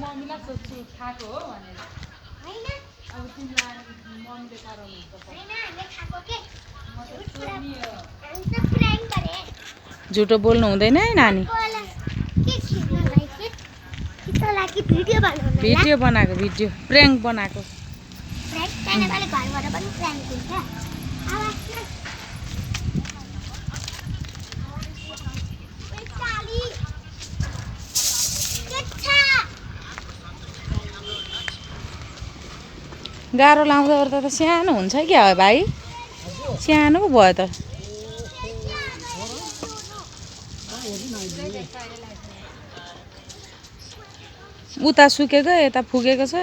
मम्मीलाई सोध्छु खाएको हो भनेर हैन अब तिमीलाई मम्मीले कराउनु हुन्छ हैन हामीले खाएको के म त सोध्नी हो हामी त प्र्याङ्क गरे झुटो बोल्नु हुँदैन है नानी के खिच्न लाइक कितलाई कि भिडियो बनाउनु भिडियो बनाएको भिडियो प्र्याङ्क बनाएको प्र्याङ्क त्यहाँबाट घरबाट पनि प्र्याङ्क हुन्छ आवाज गाह्रो लाउँदा ओर्दा त सानो हुन्छ क्या भाइ सानो पो भयो त उता सुकेको यता फुकेको छ